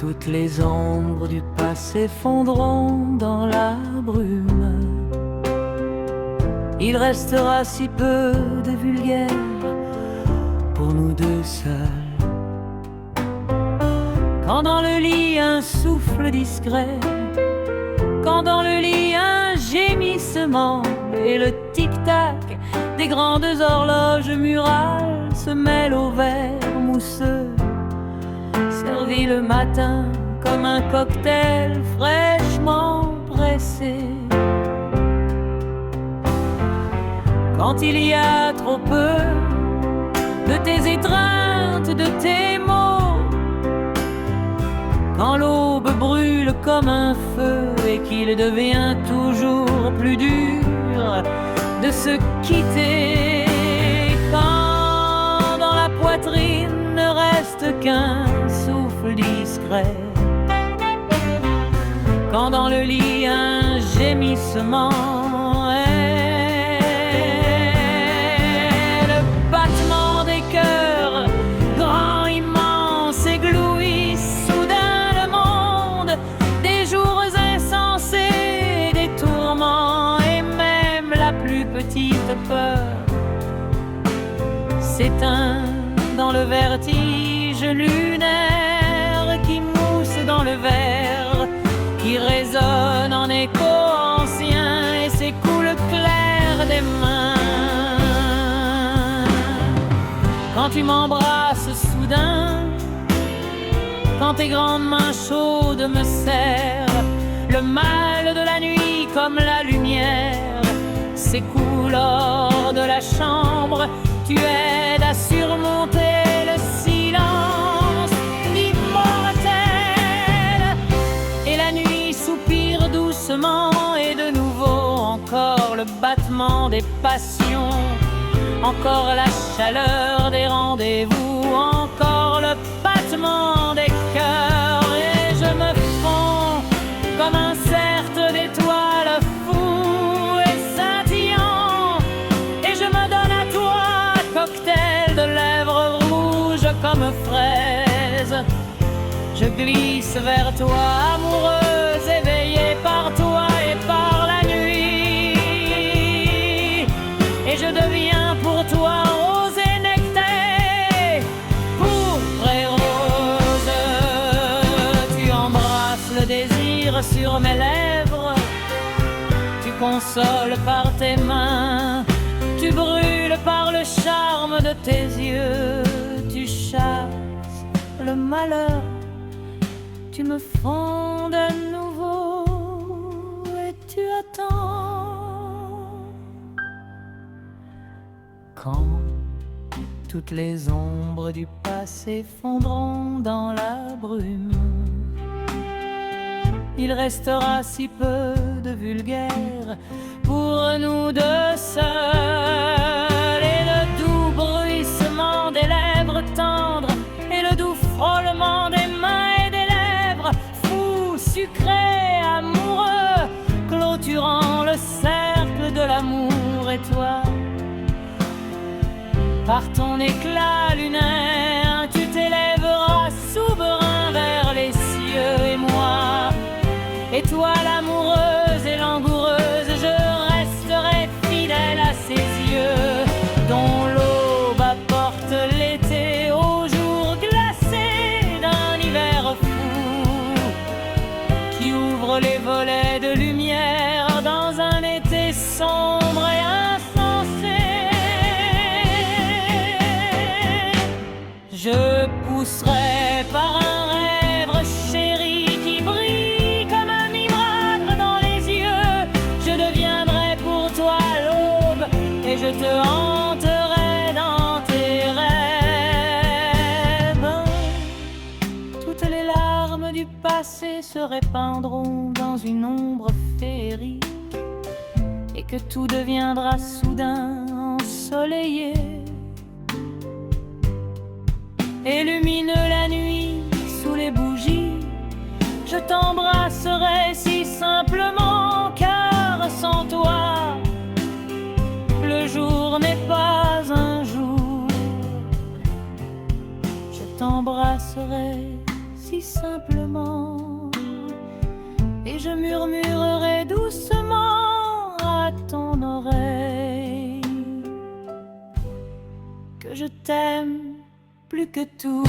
Toutes les ombres du passé fondront dans la brume. Il restera si peu de vulgaire pour nous deux seuls. Quand dans le lit un souffle discret, quand dans le lit un gémissement, et le tic-tac des grandes horloges murales se mêle au verre mousseux, servi le matin comme un cocktail fraîchement pressé. Quand il y a trop peu de tes étreintes, de tes mots, quand l'aube brûle comme un feu et qu'il devient toujours plus dur de se quitter, quand dans la poitrine ne reste qu'un souffle discret, quand dans le lit un gémissement est le battement des cœurs, grand, immense, éblouit soudain le monde, des jours insensés, des tourments et même la plus petite peur s'éteint dans le vertige lunaire qui mousse dans le verre, qui résonne en écho ancien et s'écoule clair des mains. Quand tu m'embrasses soudain, quand tes grandes mains chaudes me serrent, le mal de la nuit comme la lumière s'écoule hors de la chambre. Tu aides à surmonter le silence immortel, et la nuit soupire doucement, et de nouveau encore le battement des passions, encore la chaleur des rendez-vous, encore le battement des cœurs, et je me fonds comme un cercle d'étoiles fou et scintillant, et je me donne à toi, cocktail de lèvres rouges comme fraises. Je glisse vers toi, amoureuse, éveillée par toi et par la nuit, et je deviens pour toi rose et nectar, pourpre et rose. Tu embrasses le désir sur mes lèvres, tu consoles par tes mains, tu brûles par le charme de tes yeux, tu chasses le malheur, tu me fonds de nouveau et tu attends. Quand toutes les ombres du passé fondront dans la brume, il restera si peu de vulgaire pour nous deux seuls, et le doux bruissement des lèvres tendres et le doux frôlement des mains et des lèvres, fou, sucré, amoureux, clôturant le cercle de l'amour. Et toi, par ton éclat lunaire, tu t'élèveras souverain vers les cieux, et moi, étoile amoureuse et langoureuse, je resterai fidèle à ses yeux, dont l'aube apporte l'été au jour glacé d'un hiver fou, qui ouvre les volets de lumière dans un été sombre et insensé. Je pousserai par un rêve chéri qui brille comme un miracle dans les yeux, je deviendrai pour toi l'aube et je te hanterai dans tes rêves. Toutes les larmes du passé se répandront dans une ombre féerique, et que tout deviendra soudain ensoleillé et lumineux la nuit sous les bougies. Je t'embrasserai si simplement, car sans toi le jour n'est pas un jour. Je t'embrasserai si si simplement, et je murmurerai doucement à ton oreille que je t'aime plus que tout.